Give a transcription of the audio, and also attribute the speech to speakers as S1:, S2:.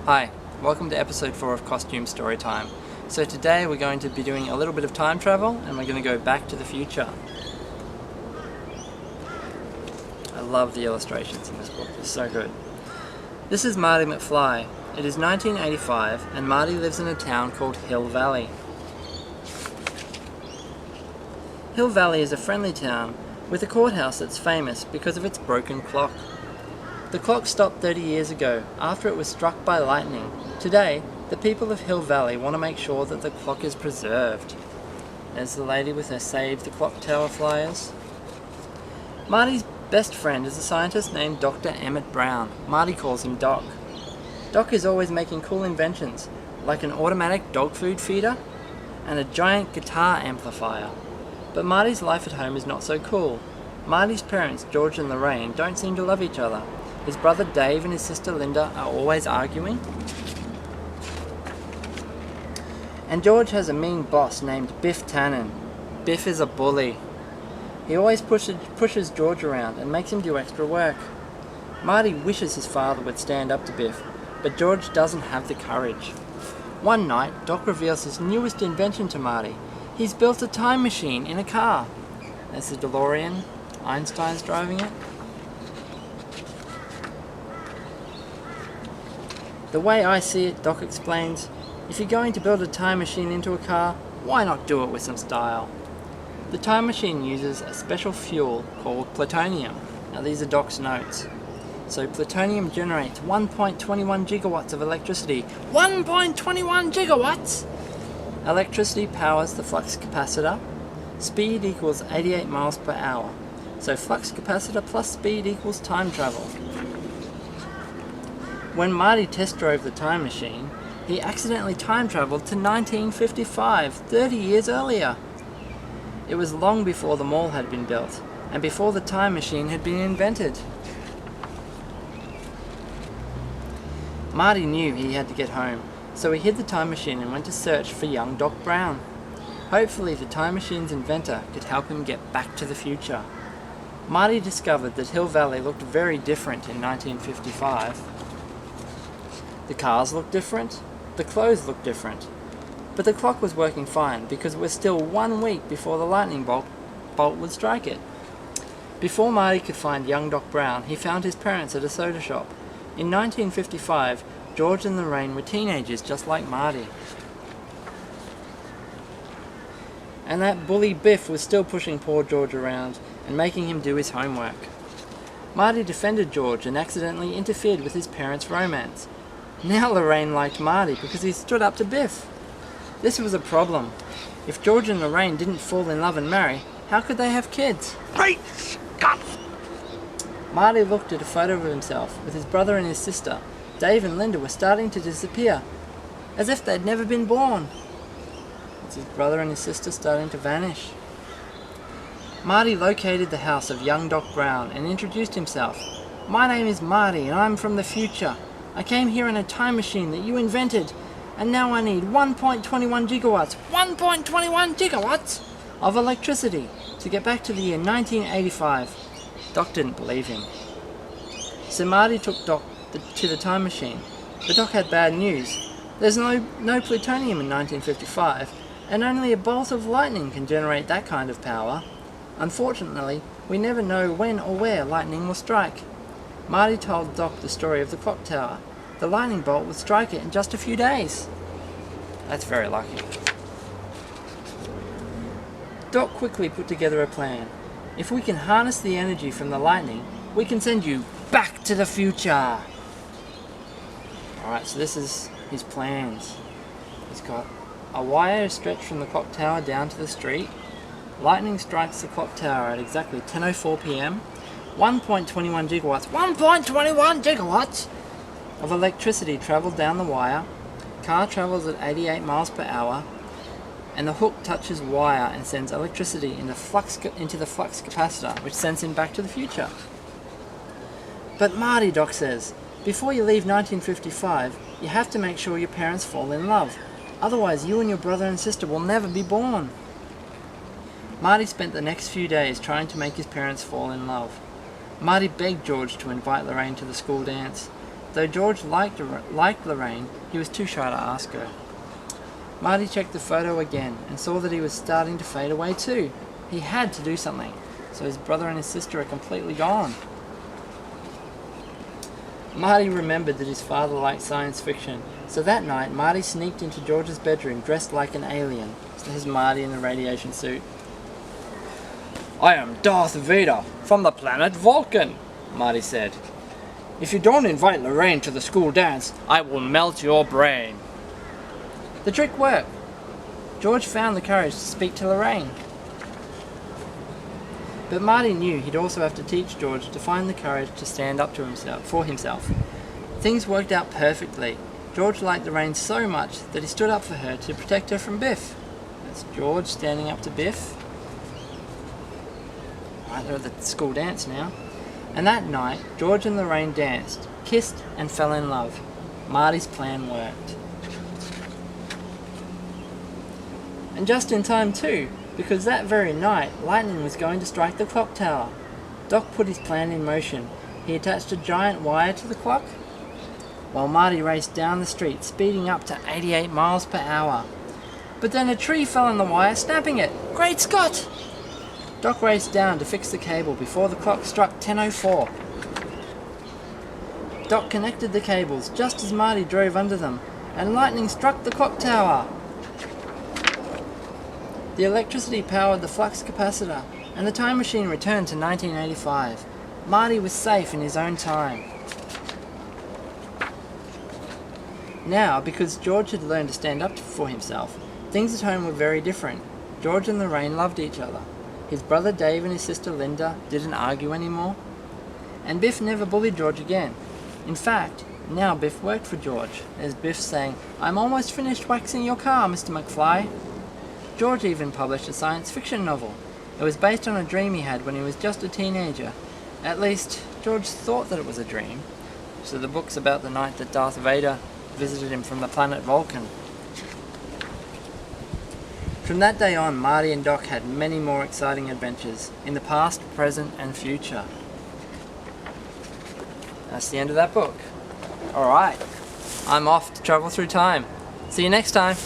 S1: Hi, welcome to episode 4 of Costume Storytime. So today we're going to be doing a little bit of time travel and we're going to go back to the future. I love the illustrations in this book, they're so good. This is Marty McFly. It is 1985 and Marty lives in a town called Hill Valley. Hill Valley is a friendly town with a courthouse that's famous because of its broken clock. The clock stopped 30 years ago, after it was struck by lightning. Today, the people of Hill Valley want to make sure that the clock is preserved. There's the lady with her Save the Clock Tower flyers. Marty's best friend is a scientist named Dr. Emmett Brown. Marty calls him Doc. Doc is always making cool inventions, like an automatic dog food feeder and a giant guitar amplifier. But Marty's life at home is not so cool. Marty's parents, George and Lorraine, don't seem to love each other. His brother Dave and his sister Linda are always arguing. And George has a mean boss named Biff Tannen. Biff is a bully. He always pushes George around and makes him do extra work. Marty wishes his father would stand up to Biff, but George doesn't have the courage. One night, Doc reveals his newest invention to Marty. He's built a time machine in a car. There's the DeLorean. Einstein's driving it. The way I see it, Doc explains, if you're going to build a time machine into a car, why not do it with some style? The time machine uses a special fuel called plutonium. Now these are Doc's notes. So plutonium generates 1.21 gigawatts of electricity. 1.21 gigawatts! Electricity powers the flux capacitor. Speed equals 88 miles per hour. So flux capacitor plus speed equals time travel. When Marty test drove the time machine, he accidentally time traveled to 1955, 30 years earlier. It was long before the mall had been built, and before the time machine had been invented. Marty knew he had to get home, so he hid the time machine and went to search for young Doc Brown. Hopefully the time machine's inventor could help him get back to the future. Marty discovered that Hill Valley looked very different in 1955. The cars looked different, the clothes looked different, but the clock was working fine because it was still 1 week before the lightning bolt would strike it. Before Marty could find young Doc Brown, he found his parents at a soda shop. In 1955, George and Lorraine were teenagers just like Marty. And that bully Biff was still pushing poor George around and making him do his homework. Marty defended George and accidentally interfered with his parents' romance. Now Lorraine liked Marty because he stood up to Biff. This was a problem. If George and Lorraine didn't fall in love and marry, how could they have kids?
S2: Great Scott!
S1: Marty looked at a photo of himself with his brother and his sister. Dave and Linda were starting to disappear, as if they'd never been born. It's his brother and his sister starting to vanish. Marty located the house of young Doc Brown and introduced himself. My name is Marty and I'm from the future. I came here in a time machine that you invented, and now I need 1.21 gigawatts, 1.21 gigawatts of electricity to get back to the year 1985. Doc didn't believe him. So Marty took Doc to the time machine, but Doc had bad news. There's no plutonium in 1955, and only a bolt of lightning can generate that kind of power. Unfortunately, we never know when or where lightning will strike. Marty told Doc the story of the clock tower. The lightning bolt would strike it in just a few days. That's very lucky. Doc quickly put together a plan. If we can harness the energy from the lightning, we can send you back to the future. Alright, so this is his plans. He's got a wire stretched from the clock tower down to the street. Lightning strikes the clock tower at exactly 10:04 p.m. 1.21 gigawatts, 1.21 gigawatts of electricity travels down the wire. Car travels at 88 miles per hour, and the hook touches wire and sends electricity into the flux capacitor, which sends him back to the future. But Marty, Doc says, before you leave 1955, you have to make sure your parents fall in love. Otherwise, you and your brother and sister will never be born. Marty spent the next few days trying to make his parents fall in love. Marty begged George to invite Lorraine to the school dance. Though George liked Lorraine, he was too shy to ask her. Marty checked the photo again and saw that he was starting to fade away too. He had to do something, so his brother and his sister are completely gone. Marty remembered that his father liked science fiction, so that night Marty sneaked into George's bedroom dressed like an alien. So there's Marty in the radiation suit. "I am Darth Vader from the planet Vulcan," Marty said. "If you don't invite Lorraine to the school dance, I will melt your brain." The trick worked. George found the courage to speak to Lorraine. But Marty knew he'd also have to teach George to find the courage to stand up to for himself. Things worked out perfectly. George liked Lorraine so much that he stood up for her to protect her from Biff. That's George standing up to Biff. Right, they're at the school dance now. And that night, George and Lorraine danced, kissed, and fell in love. Marty's plan worked. And just in time too, because that very night, lightning was going to strike the clock tower. Doc put his plan in motion. He attached a giant wire to the clock, while Marty raced down the street, speeding up to 88 miles per hour. But then a tree fell on the wire, snapping it. Great Scott! Doc raced down to fix the cable before the clock struck 10:04. Doc connected the cables just as Marty drove under them, and lightning struck the clock tower. The electricity powered the flux capacitor, and the time machine returned to 1985. Marty was safe in his own time. Now, because George had learned to stand up for himself, things at home were very different. George and Lorraine loved each other. His brother Dave and his sister Linda didn't argue anymore. And Biff never bullied George again. In fact, now Biff worked for George, as Biff saying, "I'm almost finished waxing your car, Mr. McFly." George even published a science fiction novel. It was based on a dream he had when he was just a teenager. At least, George thought that it was a dream. So the book's about the night that Darth Vader visited him from the planet Vulcan. From that day on, Marty and Doc had many more exciting adventures in the past, present, and future. That's the end of that book. Alright, I'm off to travel through time. See you next time.